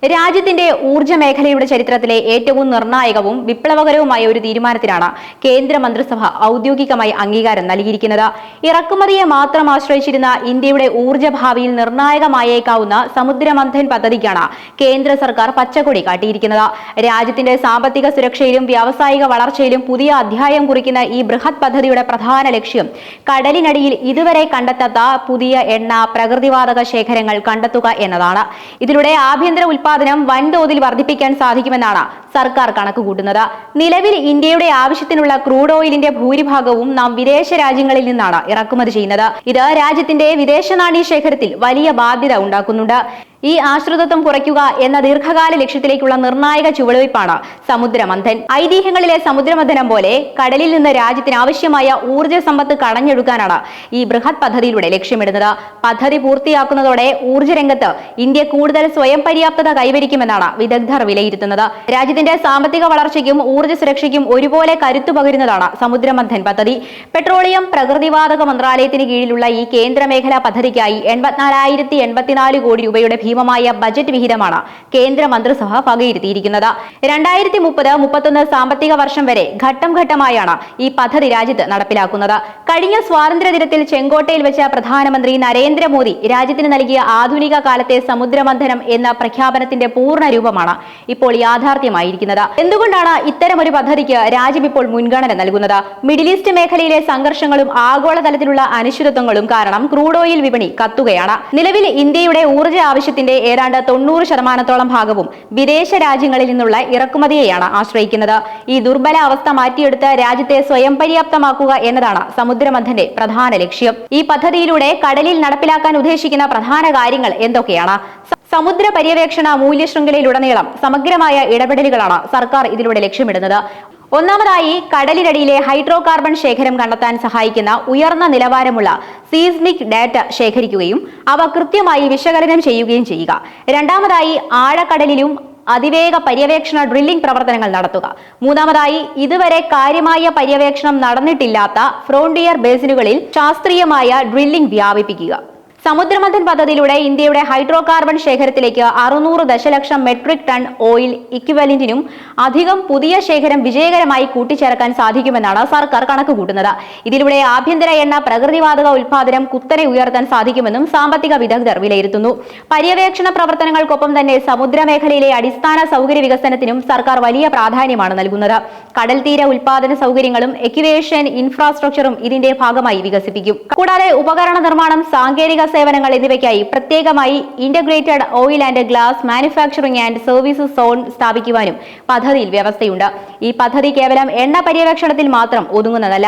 രാജ്യത്തിന്റെ ഊർജ്ജ മേഖലയുടെ ചരിത്രത്തിലെ ഏറ്റവും നിർണായകവും വിപ്ലവകരവുമായ ഒരു തീരുമാനത്തിനാണ് കേന്ദ്ര മന്ത്രിസഭ ഔദ്യോഗികമായി അംഗീകാരം നൽകിയിരിക്കുന്നത്. ഇറക്കുമതിയെ മാത്രം ആശ്രയിച്ചിരുന്ന ഇന്ത്യയുടെ ഊർജ്ജ ഭാവിയിൽ നിർണായകമായേക്കാവുന്ന സമുദ്രമന്ഥൻ പദ്ധതിക്കാണ് കേന്ദ്ര സർക്കാർ പച്ചക്കൊടി കാട്ടിയിരിക്കുന്നത്. രാജ്യത്തിന്റെ സാമ്പത്തിക സുരക്ഷയിലും വ്യാവസായിക വളർച്ചയിലും പുതിയ അധ്യായം കുറിക്കുന്ന ഈ ബൃഹത് പദ്ധതിയുടെ പ്രധാന ലക്ഷ്യം കടലിനടിയിൽ ഇതുവരെ കണ്ടെത്താത്ത പുതിയ എണ്ണ, പ്രകൃതിവാതക ശേഖരങ്ങൾ കണ്ടെത്തുക എന്നതാണ്. ഇതിലൂടെ ആഭ്യന്തര ഉൽപ്പാദനം വൻതോതിൽ വർദ്ധിപ്പിക്കാൻ സാധിക്കുമെന്നാണ് സർക്കാർ കണക്കുകൂട്ടുന്നത്. നിലവിൽ ഇന്ത്യയുടെ ആവശ്യത്തിനുള്ള ക്രൂഡ് ഓയിലിന്റെ ഭൂരിഭാഗവും നാം വിദേശ രാജ്യങ്ങളിൽ നിന്നാണ് ഇറക്കുമതി ചെയ്യുന്നത്. ഇത് രാജ്യത്തിന്റെ വിദേശ നാണ്യ ശേഖരത്തിൽ വലിയ ബാധ്യത ഉണ്ടാക്കുന്നുണ്ട്. ഈ ആശ്രിതത്വം കുറയ്ക്കുക എന്ന ദീർഘകാല ലക്ഷ്യത്തിലേക്കുള്ള നിർണായക ചുവടുവയ്പ്പാണ് സമുദ്രമന്ഥൻ. ഐതിഹ്യങ്ങളിലെ സമുദ്രമന്ഥനം പോലെ കടലിൽ നിന്ന് രാജ്യത്തിന് ആവശ്യമായ ഊർജ്ജ സമ്പത്ത് കടഞ്ഞെടുക്കാനാണ് ഈ ബൃഹത് പദ്ധതിയിലൂടെ ലക്ഷ്യമിടുന്നത്. പദ്ധതി പൂർത്തിയാക്കുന്നതോടെ ഊർജ്ജ രംഗത്ത് ഇന്ത്യ കൂടുതൽ സ്വയം പര്യാപ്തത കൈവരിക്കുമെന്നാണ് വിദഗ്ധർ വിലയിരുത്തുന്നത്. രാജ്യത്തിന്റെ സാമ്പത്തിക വളർച്ചയ്ക്കും ഊർജ്ജ സുരക്ഷയ്ക്കും ഒരുപോലെ കരുത്തു പകരുന്നതാണ് സമുദ്രമന്ഥൻ പദ്ധതി. പെട്രോളിയം പ്രകൃതിവാതക മന്ത്രാലയത്തിന് കീഴിലുള്ള ഈ കേന്ദ്ര മേഖലാ പദ്ധതിക്കായി 84,084 കോടി രൂപയുടെ ഭീമമായ ബജറ്റ് വിഹിതമാണ് കേന്ദ്ര മന്ത്രിസഭ വകയിരുത്തിയിരിക്കുന്നത്. 2030-31 സാമ്പത്തിക വർഷം വരെ ഘട്ടം ഘട്ടമായാണ് ഈ പദ്ധതി രാജ്യത്ത് നടപ്പിലാക്കുന്നത്. കഴിഞ്ഞ സ്വാതന്ത്ര്യദിനത്തിൽ ചെങ്കോട്ടയിൽ വെച്ച പ്രധാനമന്ത്രി നരേന്ദ്രമോദി രാജ്യത്തിന് നൽകിയ ആധുനിക കാലത്തെ സമുദ്രമന്ഥനം എന്ന പ്രഖ്യാപനത്തിന്റെ പൂർണ്ണ രൂപമാണ് ഇപ്പോൾ യാഥാർത്ഥ്യമായിരിക്കുന്നത്. എന്തുകൊണ്ടാണ് ഇത്തരമൊരു പദ്ധതിക്ക് രാജ്യം ഇപ്പോൾ മുൻഗണന നൽകുന്നത്? മിഡിൽ ഈസ്റ്റ് മേഖലയിലെ സംഘർഷങ്ങളും ആഗോളതലത്തിലുള്ള അനിശ്ചിതത്വങ്ങളും കാരണം ക്രൂഡ് ഓയിൽ വിപണി കത്തുകയാണ്. നിലവിൽ ഇന്ത്യയുടെ ഊർജ്ജ ആവശ്യത്തിന്റെ ഏതാണ്ട് 90% ഭാഗവും വിദേശ രാജ്യങ്ങളിൽ നിന്നുള്ള ഇറക്കുമതിയെയാണ് ആശ്രയിക്കുന്നത്. ഈ ദുർബല അവസ്ഥ മാറ്റിയെടുത്ത് രാജ്യത്തെ സ്വയം പര്യാപ്തമാക്കുക എന്നതാണ് സമുദ്രമന്ഥന്റെ പ്രധാന ലക്ഷ്യം. ഈ പദ്ധതിയിലൂടെ കടലിൽ നടപ്പിലാക്കാൻ ഉദ്ദേശിക്കുന്ന പ്രധാന കാര്യങ്ങൾ എന്തൊക്കെയാണ്? സമുദ്ര പര്യവേക്ഷണ മൂല്യശൃംഖലയിലുടനീളം സമഗ്രമായ ഇടപെടലുകളാണ് സർക്കാർ ഇതിലൂടെ ലക്ഷ്യമിടുന്നത്. ഒന്നാമതായി, കടലിനടിയിലെ ഹൈഡ്രോ കാർബൺ ശേഖരം കണ്ടെത്താൻ സഹായിക്കുന്ന ഉയർന്ന നിലവാരമുള്ള സീസ്മിക് ഡാറ്റ ശേഖരിക്കുകയും അവ കൃത്യമായി വിശകലനം ചെയ്യുകയും ചെയ്യുക. രണ്ടാമതായി, ആഴക്കടലിലും അതിവേഗ പര്യവേക്ഷണ ഡ്രില്ലിംഗ് പ്രവർത്തനങ്ങൾ നടത്തുക. മൂന്നാമതായി, ഇതുവരെ കാര്യമായ പര്യവേക്ഷണം നടന്നിട്ടില്ലാത്ത ഫ്രോണ്ടിയർ ബേസിനുകളിൽ ശാസ്ത്രീയമായ ഡ്രില്ലിംഗ് വ്യാപിപ്പിക്കുക. സമുദ്രമന്ഥൻ പദ്ധതിയിലൂടെ ഇന്ത്യയുടെ ഹൈഡ്രോ കാർബൺ ശേഖരത്തിലേക്ക് 600 ദശലക്ഷം മെട്രിക് ടൺ ഓയിൽ ഇക്വിവലന്റിനും അധികം പുതിയ ശേഖരം വിജയകരമായി കൂട്ടിച്ചേർക്കാൻ സാധിക്കുമെന്നാണ് സർക്കാർ കണക്കുകൂട്ടുന്നത്. ഇതിലൂടെ ആഭ്യന്തര എണ്ണ, പ്രകൃതിവാതക ഉൽപാദനം കുത്തനെ ഉയർത്താൻ സാധിക്കുമെന്നും സാമ്പത്തിക വിദഗ്ധർ വിലയിരുത്തുന്നു. പര്യവേക്ഷണ പ്രവർത്തനങ്ങൾക്കൊപ്പം തന്നെ സമുദ്രമേഖലയിലെ അടിസ്ഥാന സൗകര്യ വികസനത്തിനും സർക്കാർ വലിയ പ്രാധാന്യമാണ് നൽകുന്നത്. കടൽ തീര ഉൽപാദന സൗകര്യങ്ങളും എക്യുവേഷൻ ഇൻഫ്രാസ്ട്രക്ചറും ഇതിന്റെ ഭാഗമായി വികസിപ്പിക്കും. കൂടാതെ ഉപകരണ നിർമ്മാണം, സാങ്കേതിക സേവനങ്ങൾ എന്നിവയ്ക്കായി പ്രത്യേകമായി integrated oil and glass manufacturing and services zone സ്ഥാപിക്കുവാനും പദ്ധതിയിൽ വ്യവസ്ഥയുണ്ട്. ഈ പദ്ധതി കേവലം എണ്ണ പര്യവേക്ഷണത്തിൽ മാത്രം ഒതുങ്ങുന്നതല്ല.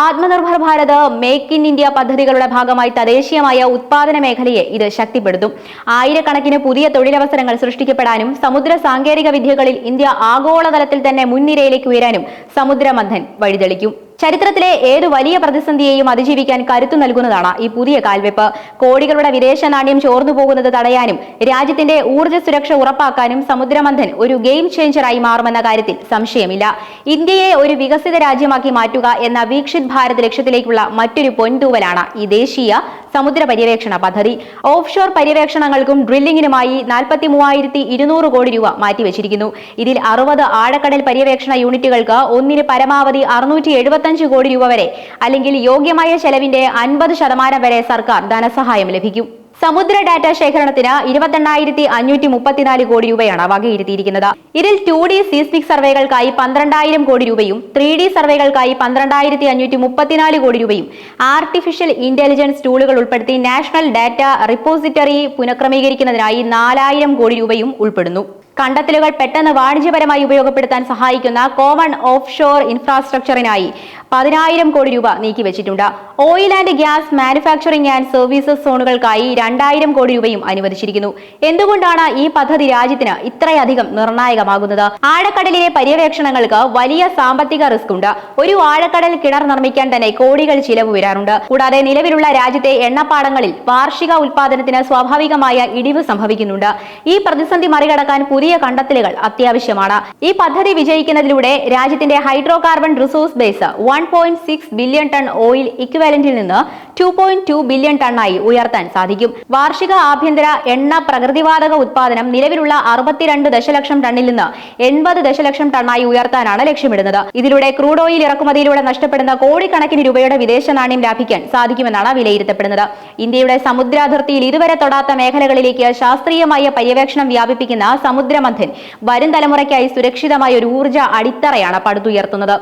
Atmanirbhar Bharat, make in India പദ്ധതികളുടെ ഭാഗമായി തദ്ദേശീയമായ ഉത്പാദന മേഖലയെ ഇത് ശക്തിപ്പെടുത്തും. ആയിരക്കണക്കിന് പുതിയ തൊഴിലവസരങ്ങൾ സൃഷ്ടിക്കപ്പെടാനും സമുദ്ര സാങ്കേതിക വിദ്യകളിൽ ഇന്ത്യ ആഗോളതലത്തിൽ തന്നെ മുൻനിരയിലേക്ക് ഉയരാനും സമുദ്രമന്ഥൻ വഴിതെളിക്കും. ചരിത്രത്തിലെ ഏതു വലിയ പ്രതിസന്ധിയെയും അതിജീവിക്കാൻ കരുത്തു നൽകുന്നതാണ് ഈ പുതിയ കാൽവെപ്പ്. കോടികളുടെ വിദേശ നാണ്യം ചോർന്നു പോകുന്നത് തടയാനും രാജ്യത്തിന്റെ ഊർജ്ജ സുരക്ഷ ഉറപ്പാക്കാനും സമുദ്രമന്ഥൻ ഒരു ഗെയിം ചേഞ്ചറായി മാറുമെന്ന കാര്യത്തിൽ സംശയമില്ല. ഇന്ത്യയെ ഒരു വികസിത രാജ്യമാക്കി മാറ്റുക എന്ന വീക്ഷിത് ഭാരത് ലക്ഷ്യത്തിലേക്കുള്ള മറ്റൊരു പൊൻതൂവലാണ് ഈ ദേശീയ സമുദ്ര പര്യവേക്ഷണ പദ്ധതി. ഓഫ് ഷോർ പര്യവേക്ഷണങ്ങൾക്കും ഡ്രില്ലിംഗിനുമായി 43,200 കോടി രൂപ മാറ്റിവെച്ചിരിക്കുന്നു. ഇതിൽ 60 ആഴക്കടൽ പര്യവേക്ഷണ യൂണിറ്റുകൾക്ക് ഒന്നിന് പരമാവധി 675 കോടി രൂപ വരെ, അല്ലെങ്കിൽ യോഗ്യമായ ചെലവിന്റെ 50% വരെ സർക്കാർ ധനസഹായം ലഭിക്കും. സമുദ്ര ഡാറ്റ ശേഖരണത്തിന് 28,534 കോടി രൂപയാണ് വകയിരുത്തിയിരിക്കുന്നത്. ഇതിൽ 2D സീസ്മിക് സർവേകൾക്കായി 12,000 കോടി രൂപയും 3D സർവേകൾക്കായി 12,534 കോടി രൂപയും ആർട്ടിഫിഷ്യൽ ഇന്റലിജൻസ് ടൂളുകൾ ഉൾപ്പെടുത്തി നാഷണൽ ഡാറ്റ റിപ്പോസിറ്ററി പുനഃക്രമീകരിക്കുന്നതിനായി 4,000 കോടി രൂപയും ഉൾപ്പെടുന്നു. കണ്ടെത്തലുകൾ പെട്ടെന്ന് വാണിജ്യപരമായി ഉപയോഗപ്പെടുത്താൻ സഹായിക്കുന്ന കോമൺ ഓഫ് ഷോർ ഇൻഫ്രാസ്ട്രക്ചറിനായി 10,000 കോടി രൂപ നീക്കിവെച്ചിട്ടുണ്ട്. Oil and gas manufacturing and services സോണുകൾക്കായി 2,000 കോടി രൂപയും അനുവദിച്ചിരിക്കുന്നു. എന്തുകൊണ്ടാണ് ഈ പദ്ധതി രാജ്യത്തിന് ഇത്രയധികം നിർണായകമാകുന്നത്? ആഴക്കടലിലെ പര്യവേക്ഷണങ്ങൾക്ക് വലിയ സാമ്പത്തിക റിസ്ക് ഉണ്ട്. ഒരു ആഴക്കടൽ കിണർ നിർമ്മിക്കാൻ തന്നെ കോടികൾ ചിലവ് വരാറുണ്ട്. കൂടാതെ നിലവിലുള്ള രാജ്യത്തെ എണ്ണപ്പാടങ്ങളിൽ വാർഷിക ഉൽപാദനത്തിന് സ്വാഭാവികമായ ഇടിവ് സംഭവിക്കുന്നുണ്ട്. ഈ പ്രതിസന്ധി മറികടക്കാൻ പുതിയ പുതിയ കണ്ടെത്തലുകൾ അത്യാവശ്യമാണ്. ഈ പദ്ധതി വിജയിക്കുന്നതിലൂടെ രാജ്യത്തിന്റെ hydrocarbon resource base 1.6 billion ton oil ഇക്വിവാലന്റിൽ നിന്ന് 2.2 ബില്യൺ ടണ്ണായി ഉയർത്താൻ സാധിക്കും. വാർഷിക ആഭ്യന്തര എണ്ണ പ്രകൃതിവാതക ഉത്പാദനം നിലവിലുള്ള 62 ദശലക്ഷം ടണ്ണിൽ നിന്ന് 80 ദശലക്ഷം ടണ്ണായി ഉയർത്താനാണ് ലക്ഷ്യമിടുന്നത്. ഇതിലൂടെ ക്രൂഡ് ഓയിൽ ഇറക്കുമതിയിലൂടെ നഷ്ടപ്പെടുന്ന കോടിക്കണക്കിന് രൂപയുടെ വിദേശ നാണ്യം ലാഭിക്കാൻ സാധിക്കുമെന്നാണ് വിലയിരുത്തപ്പെടുന്നത്. ഇന്ത്യയുടെ സമുദ്രാതിർത്തിയിൽ ഇതുവരെ തൊടാത്ത മേഖലകളിലേക്ക് ശാസ്ത്രീയമായ പര്യവേക്ഷണം വ്യാപിപ്പിക്കുന്ന സമുദ്രമന്ഥൻ വരും തലമുറയ്ക്കായി സുരക്ഷിതമായ ഒരു ഊർജ്ജ അടിത്തറയാണ് പടുത്തുയർത്തുന്നത്.